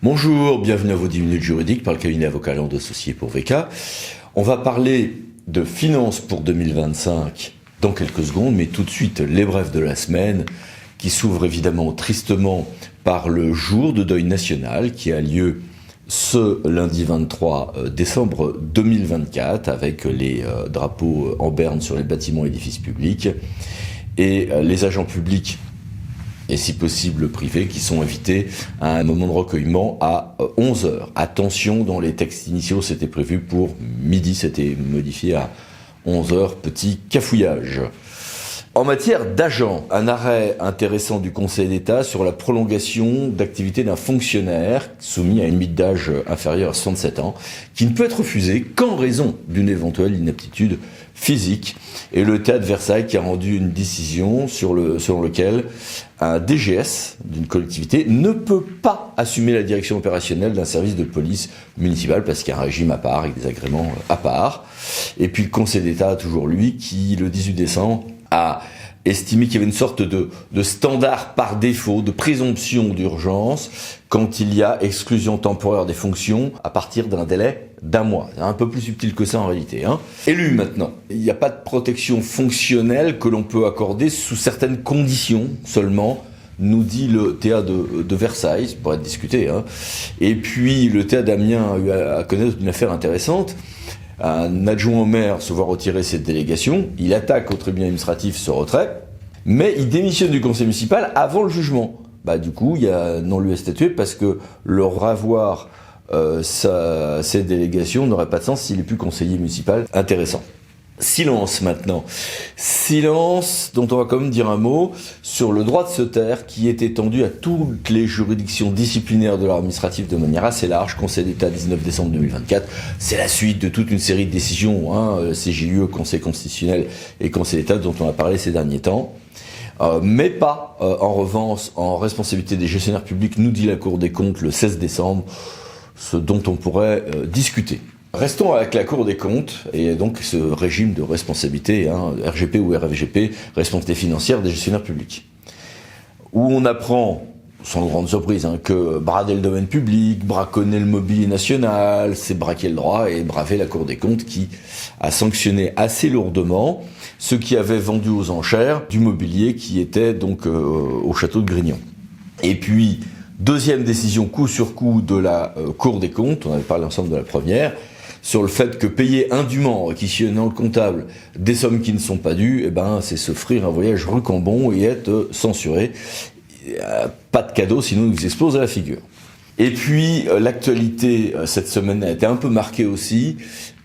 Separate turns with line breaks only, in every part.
Bonjour, bienvenue à vos 10 minutes juridiques par le cabinet avocat Land Associés pour VK. On va parler de finances pour 2025 dans quelques secondes, mais tout de suite les brefs de la semaine qui s'ouvrent évidemment tristement par le jour de deuil national qui a lieu ce lundi 23 décembre 2024 avec les drapeaux en berne sur les bâtiments et édifices publics et les agents publics et si possible privés, qui sont invités à un moment de recueillement à 11h. Attention, dans les textes initiaux, c'était prévu pour midi, c'était modifié à 11h, petit cafouillage. En matière d'agents, un arrêt intéressant du Conseil d'État sur la prolongation d'activité d'un fonctionnaire soumis à une limite d'âge inférieure à 67 ans, qui ne peut être refusé qu'en raison d'une éventuelle inaptitude physique. Et le théâtre de Versailles qui a rendu une décision selon lequel un DGS d'une collectivité ne peut pas assumer la direction opérationnelle d'un service de police municipale parce qu'il y a un régime à part, avec des agréments à part. Et puis le Conseil d'État, toujours lui, qui le 18 décembre a estimé qu'il y avait une sorte de standard par défaut, de présomption d'urgence, quand il y a exclusion temporaire des fonctions à partir d'un délai d'un mois. C'est un peu plus subtil que ça en réalité. Élu maintenant, il n'y a pas de protection fonctionnelle que l'on peut accorder sous certaines conditions seulement, nous dit le TA de Versailles, ça pourrait être discuté. Et puis le TA d'Amiens a eu à connaître une affaire intéressante. Un adjoint au maire se voit retirer cette délégation, il attaque au tribunal administratif ce retrait, mais il démissionne du conseil municipal avant le jugement. Du coup, il y a non-lieu à statuer parce que le ravoir ces délégations n'aurait pas de sens s'il est plus conseiller municipal. Intéressant. Silence maintenant. Silence dont on va quand même dire un mot sur le droit de se taire qui est étendu à toutes les juridictions disciplinaires de l'art administratif de manière assez large. Conseil d'État 19 décembre 2024. C'est la suite de toute une série de décisions, CJUE, Conseil constitutionnel et Conseil d'État dont on a parlé ces derniers temps. Mais pas, en revanche, en responsabilité des gestionnaires publics, nous dit la Cour des comptes le 16 décembre, ce dont on pourrait discuter. Restons avec la Cour des comptes et donc ce régime de responsabilité, RGP ou RFGP, responsabilité financière des gestionnaires publics, où on apprend, sans grande surprise, que brader le domaine public, braconner le mobilier national, c'est braquer le droit et braver la Cour des comptes qui a sanctionné assez lourdement ceux qui avaient vendu aux enchères du mobilier qui était donc au château de Grignon. Et puis, deuxième décision coup sur coup de la Cour des comptes, on avait parlé ensemble de la première, sur le fait que payer indûment, réquisitionnant le comptable, des sommes qui ne sont pas dues, c'est s'offrir un voyage rue Cambon et être censuré. Pas de cadeau, sinon il vous explose à la figure. Et puis, l'actualité cette semaine a été un peu marquée aussi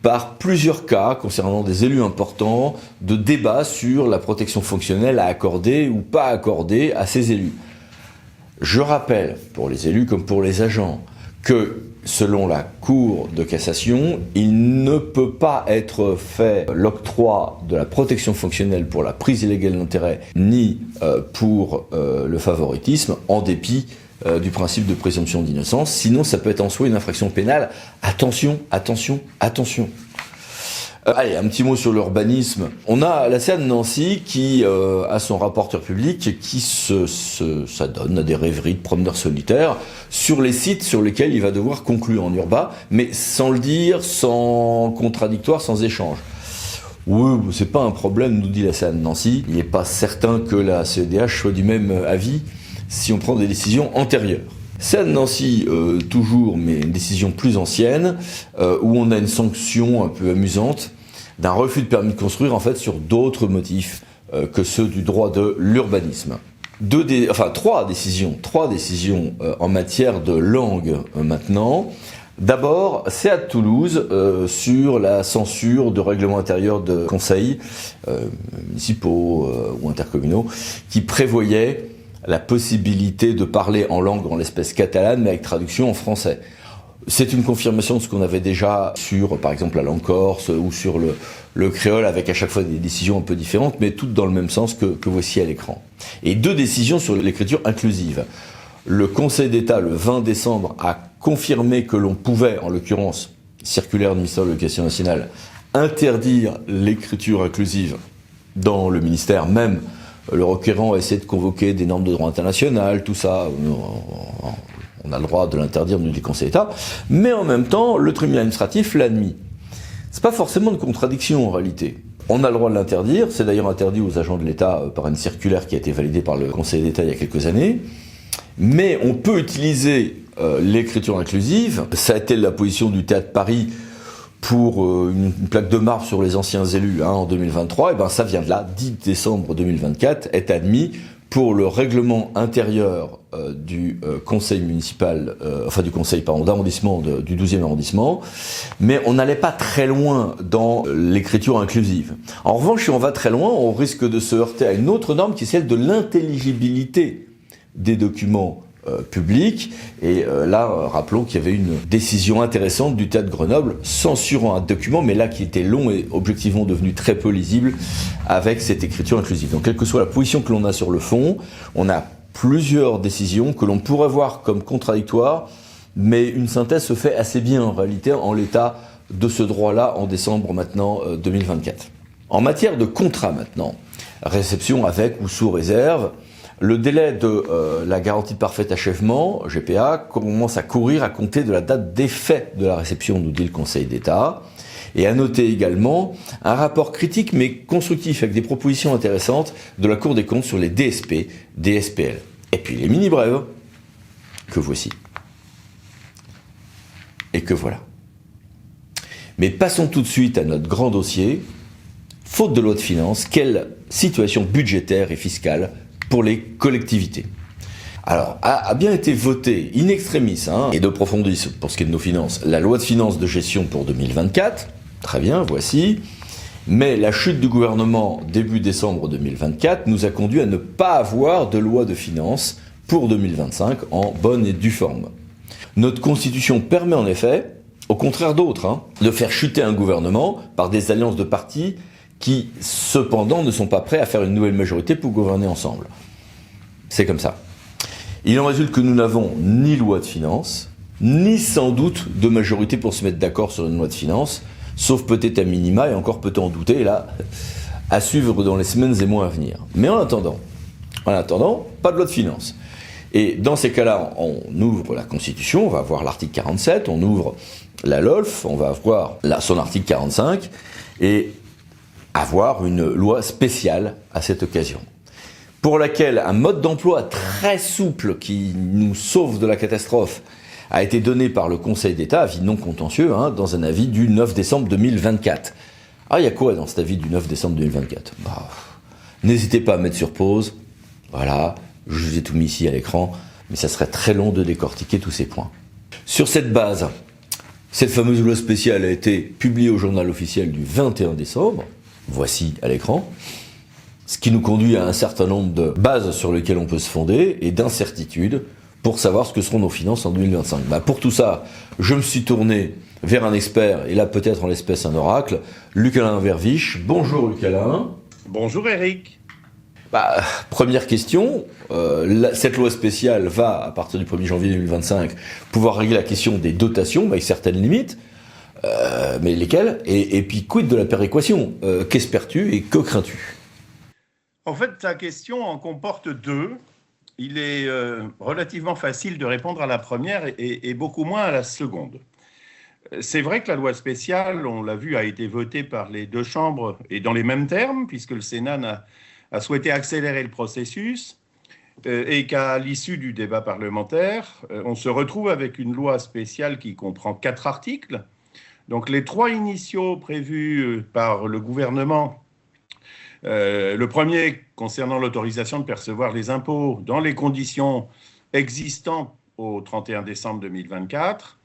par plusieurs cas concernant des élus importants de débats sur la protection fonctionnelle à accorder ou pas accorder à ces élus. Je rappelle, pour les élus comme pour les agents, que selon la Cour de cassation, il ne peut pas être fait l'octroi de la protection fonctionnelle pour la prise illégale d'intérêt ni pour le favoritisme en dépit du principe de présomption d'innocence. Sinon, ça peut être en soi une infraction pénale. Attention, attention, attention. Allez, un petit mot sur l'urbanisme. On a la CA de Nancy qui a son rapporteur public qui s'adonne à des rêveries de promeneurs solitaires sur les sites sur lesquels il va devoir conclure en urbain, mais sans le dire, sans contradictoire, sans échange. Oui, c'est pas un problème, nous dit la CA de Nancy. Il n'est pas certain que la CEDH soit du même avis si on prend des décisions antérieures. CA de Nancy, toujours, mais une décision plus ancienne, où on a une sanction un peu amusante d'un refus de permis de construire, en fait, sur d'autres motifs que ceux du droit de l'urbanisme. Trois décisions en matière de langue maintenant. D'abord, CA de Toulouse sur la censure de règlements intérieurs de conseils municipaux ou intercommunaux qui prévoyaient la possibilité de parler en langue, en l'espèce catalane, mais avec traduction en français. C'est une confirmation de ce qu'on avait déjà sur, par exemple, la langue corse ou sur le créole, avec à chaque fois des décisions un peu différentes, mais toutes dans le même sens que voici à l'écran. Et deux décisions sur l'écriture inclusive. Le Conseil d'État, le 20 décembre, a confirmé que l'on pouvait, en l'occurrence, circulaire du ministère de l'Éducation nationale, interdire l'écriture inclusive dans le ministère, même le requérant a essayé de convoquer des normes de droit international, tout ça, On a le droit de l'interdire, nous dit le Conseil d'État, mais en même temps, le tribunal administratif l'a admis. C'est pas forcément une contradiction en réalité. On a le droit de l'interdire, c'est d'ailleurs interdit aux agents de l'État par une circulaire qui a été validée par le Conseil d'État il y a quelques années, mais on peut utiliser l'écriture inclusive. Ça a été la position du Théâtre Paris pour une plaque de marbre sur les anciens élus en 2023, et ben ça vient de là, 10 décembre 2024, est admis pour le règlement intérieur du conseil municipal, du conseil d'arrondissement du 12e arrondissement, mais on n'allait pas très loin dans l'écriture inclusive. En revanche, si on va très loin, on risque de se heurter à une autre norme qui est celle de l'intelligibilité des documents public. Et là, rappelons qu'il y avait une décision intéressante du Théâtre de Grenoble censurant un document, mais là qui était long et objectivement devenu très peu lisible avec cette écriture inclusive. Donc, quelle que soit la position que l'on a sur le fond, on a plusieurs décisions que l'on pourrait voir comme contradictoires, mais une synthèse se fait assez bien en réalité en l'état de ce droit-là en décembre maintenant 2024. En matière de contrat maintenant, réception avec ou sous réserve, le délai de la garantie de parfait achèvement, GPA, commence à courir à compter de la date d'effet de la réception, nous dit le Conseil d'État. Et à noter également un rapport critique mais constructif avec des propositions intéressantes de la Cour des comptes sur les DSP, DSPL. Et puis les mini-brèves, que voici. Et que voilà. Mais passons tout de suite à notre grand dossier. Faute de loi de finances, quelle situation budgétaire et fiscale pour les collectivités? Alors, a bien été votée in extremis et de profondis pour ce qui est de nos finances, la loi de finances de gestion pour 2024. Très bien, voici. Mais la chute du gouvernement début décembre 2024 nous a conduit à ne pas avoir de loi de finances pour 2025 en bonne et due forme. Notre constitution permet en effet, au contraire d'autres, de faire chuter un gouvernement par des alliances de partis qui, cependant, ne sont pas prêts à faire une nouvelle majorité pour gouverner ensemble. C'est comme ça. Il en résulte que nous n'avons ni loi de finances, ni sans doute de majorité pour se mettre d'accord sur une loi de finances, sauf peut-être à minima, et encore peut-on en douter, et là, à suivre dans les semaines et mois à venir. Mais en attendant, pas de loi de finances. Et dans ces cas-là, on ouvre la Constitution, on va voir l'article 47, on ouvre la LOLF, on va voir son article 45, et avoir une loi spéciale à cette occasion, pour laquelle un mode d'emploi très souple qui nous sauve de la catastrophe a été donné par le Conseil d'État, avis non contentieux, dans un avis du 9 décembre 2024. Ah, il y a quoi dans cet avis du 9 décembre 2024 ? N'hésitez pas à mettre sur pause. Voilà, je vous ai tout mis ici à l'écran, mais ça serait très long de décortiquer tous ces points. Sur cette base, cette fameuse loi spéciale a été publiée au journal officiel du 21 décembre. Voici à l'écran. Ce qui nous conduit à un certain nombre de bases sur lesquelles on peut se fonder et d'incertitudes pour savoir ce que seront nos finances en 2025. Pour tout ça, je me suis tourné vers un expert, et là peut-être en l'espèce un oracle, Luc-Alain Verviche. Bonjour Luc-Alain.
Bonjour Eric.
Première question, cette loi spéciale va, à partir du 1er janvier 2025, pouvoir régler la question des dotations, avec certaines limites, mais lesquelles ? Et puis quid de la péréquation ? Qu'espères-tu et que crains-tu ?
En fait, ta question en comporte deux. Il est relativement facile de répondre à la première et beaucoup moins à la seconde. C'est vrai que la loi spéciale, on l'a vu, a été votée par les deux chambres et dans les mêmes termes, puisque le Sénat a souhaité accélérer le processus et qu'à l'issue du débat parlementaire, on se retrouve avec une loi spéciale qui comprend 4 articles. Donc les 3 initiaux prévus par le gouvernement, le premier concernant l'autorisation de percevoir les impôts dans les conditions existantes au 31 décembre 2024.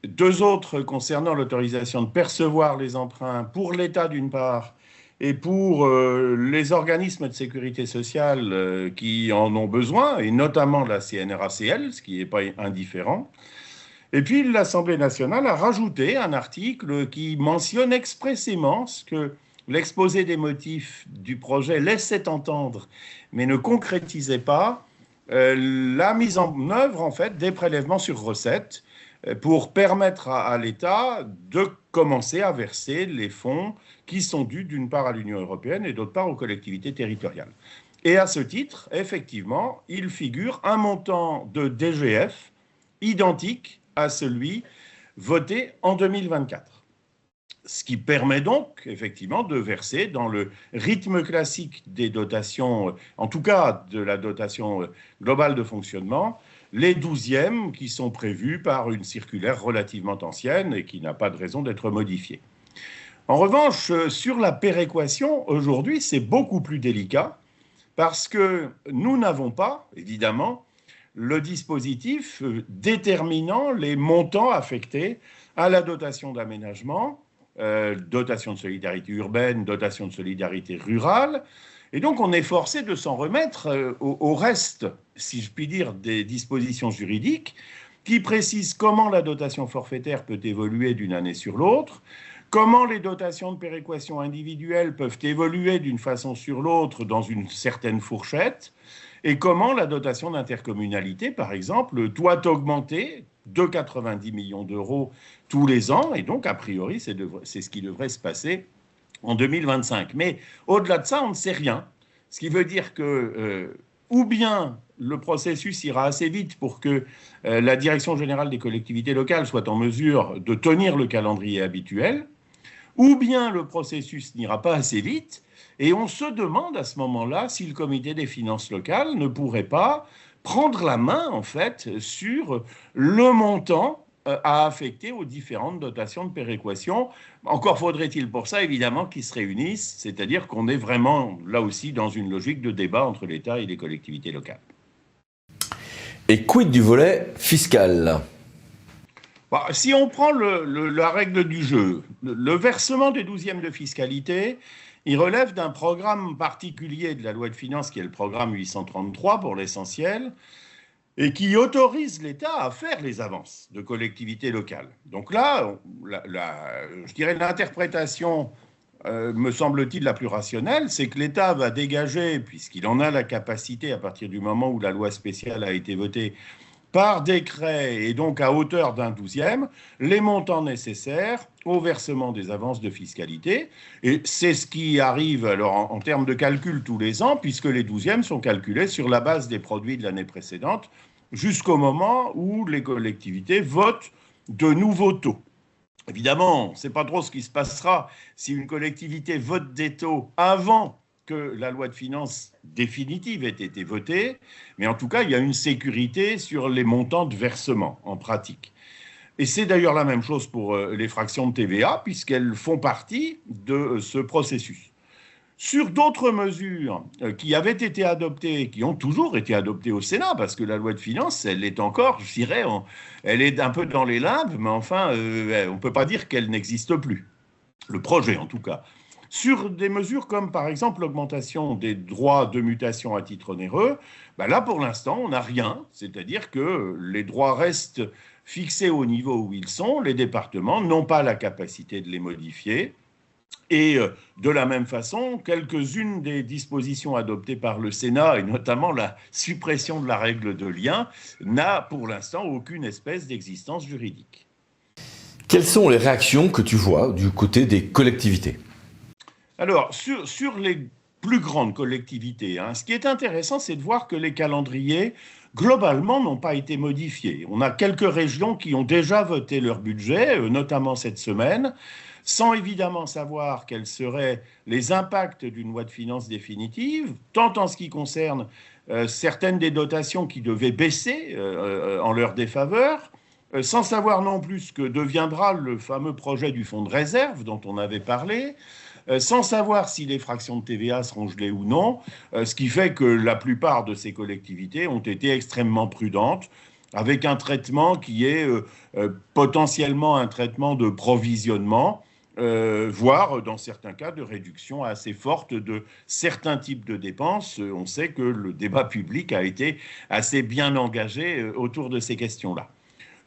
2 autres concernant l'autorisation de percevoir les emprunts pour l'État d'une part et pour les organismes de sécurité sociale qui en ont besoin, et notamment la CNRACL, ce qui n'est pas indifférent. Et puis l'Assemblée nationale a rajouté un article qui mentionne expressément ce que l'exposé des motifs du projet laissait entendre, mais ne concrétisait pas la mise en œuvre en fait, des prélèvements sur recettes pour permettre à l'État de commencer à verser les fonds qui sont dus d'une part à l'Union européenne et d'autre part aux collectivités territoriales. Et à ce titre, effectivement, il figure un montant de DGF identique à celui voté en 2024. Ce qui permet donc, effectivement, de verser dans le rythme classique des dotations, en tout cas de la dotation globale de fonctionnement, les 12e qui sont prévus par une circulaire relativement ancienne et qui n'a pas de raison d'être modifiée. En revanche, sur la péréquation, aujourd'hui, c'est beaucoup plus délicat parce que nous n'avons pas, évidemment, le dispositif déterminant les montants affectés à la dotation d'aménagement, dotation de solidarité urbaine, dotation de solidarité rurale. Et donc, on est forcé de s'en remettre au reste, si je puis dire, des dispositions juridiques qui précisent comment la dotation forfaitaire peut évoluer d'une année sur l'autre, comment les dotations de péréquation individuelles peuvent évoluer d'une façon sur l'autre dans une certaine fourchette, et comment la dotation d'intercommunalité, par exemple, doit augmenter de 90 millions d'euros tous les ans, et donc, a priori, c'est ce qui devrait se passer en 2025. Mais au-delà de ça, on ne sait rien, ce qui veut dire que ou bien le processus ira assez vite pour que la Direction générale des collectivités locales soit en mesure de tenir le calendrier habituel, ou bien le processus n'ira pas assez vite, et on se demande à ce moment-là si le comité des finances locales ne pourrait pas prendre la main, en fait, sur le montant à affecter aux différentes dotations de péréquation. Encore faudrait-il pour ça, évidemment, qu'ils se réunissent, c'est-à-dire qu'on est vraiment, là aussi, dans une logique de débat entre l'État et les collectivités locales.
Et quid du volet fiscal ?
Si on prend la règle du jeu, le versement des 12e de fiscalité, il relève d'un programme particulier de la loi de finances qui est le programme 833 pour l'essentiel, et qui autorise l'État à faire les avances de collectivités locales. Donc là, je dirais l'interprétation, me semble-t-il, la plus rationnelle, c'est que l'État va dégager, puisqu'il en a la capacité à partir du moment où la loi spéciale a été votée, par décret et donc à hauteur d'un 12e, les montants nécessaires au versement des avances de fiscalité. Et c'est ce qui arrive alors en termes de calcul tous les ans, puisque les 12e sont calculés sur la base des produits de l'année précédente, jusqu'au moment où les collectivités votent de nouveaux taux. Évidemment, on ne sait pas trop ce qui se passera si une collectivité vote des taux avant que la loi de finances définitive ait été votée, mais en tout cas, il y a une sécurité sur les montants de versement en pratique. Et c'est d'ailleurs la même chose pour les fractions de TVA, puisqu'elles font partie de ce processus. Sur d'autres mesures qui avaient été adoptées, qui ont toujours été adoptées au Sénat, parce que la loi de finances, elle est encore, je dirais, elle est un peu dans les limbes, mais enfin, on ne peut pas dire qu'elle n'existe plus. Le projet, en tout cas. Sur des mesures comme, par exemple, l'augmentation des droits de mutation à titre onéreux, là, pour l'instant, on n'a rien. C'est-à-dire que les droits restent fixés au niveau où ils sont. Les départements n'ont pas la capacité de les modifier. Et de la même façon, quelques-unes des dispositions adoptées par le Sénat, et notamment la suppression de la règle de lien, n'a pour l'instant aucune espèce d'existence juridique.
Quelles sont les réactions que tu vois du côté des collectivités ?
Alors, sur les plus grandes collectivités, ce qui est intéressant, c'est de voir que les calendriers, globalement, n'ont pas été modifiés. On a quelques régions qui ont déjà voté leur budget, notamment cette semaine, sans évidemment savoir quels seraient les impacts d'une loi de finances définitive, tant en ce qui concerne certaines des dotations qui devaient baisser en leur défaveur, sans savoir non plus ce que deviendra le fameux projet du fonds de réserve dont on avait parlé, sans savoir si les fractions de TVA seront gelées ou non, ce qui fait que la plupart de ces collectivités ont été extrêmement prudentes, avec un traitement qui est potentiellement un traitement de provisionnement, voire dans certains cas de réduction assez forte de certains types de dépenses. On sait que le débat public a été assez bien engagé autour de ces questions-là.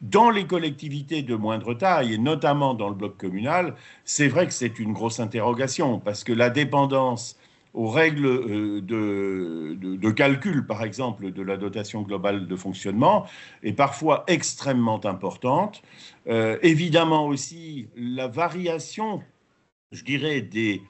Dans les collectivités de moindre taille, et notamment dans le bloc communal, c'est vrai que c'est une grosse interrogation, parce que la dépendance aux règles de calcul, par exemple, de la dotation globale de fonctionnement, est parfois extrêmement importante. Évidemment aussi, la variation, je dirais, des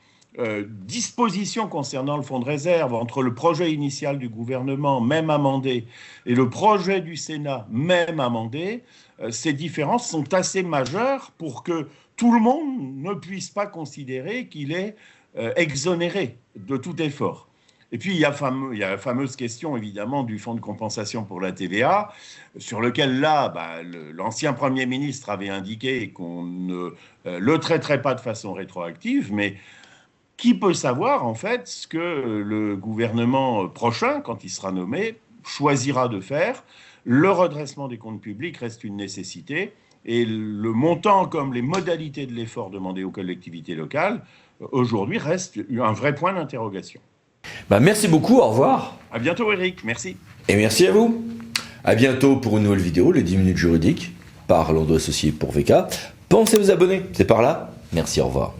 dispositions concernant le fonds de réserve entre le projet initial du gouvernement, même amendé, et le projet du Sénat, même amendé, ces différences sont assez majeures pour que tout le monde ne puisse pas considérer qu'il est exonéré de tout effort. Et puis, il y a la fameuse question, évidemment, du fonds de compensation pour la TVA, sur lequel, là, l'ancien Premier ministre avait indiqué qu'on ne le traiterait pas de façon rétroactive, mais qui peut savoir, en fait, ce que le gouvernement prochain, quand il sera nommé, choisira de faire. Le redressement des comptes publics reste une nécessité, et le montant comme les modalités de l'effort demandé aux collectivités locales, aujourd'hui, reste un vrai point d'interrogation.
Merci beaucoup, au revoir.
À bientôt, Eric, merci.
Et merci à vous. À bientôt pour une nouvelle vidéo, les 10 minutes juridiques, par Lando Associés pour VK. Pensez à vous abonner, c'est par là. Merci, au revoir.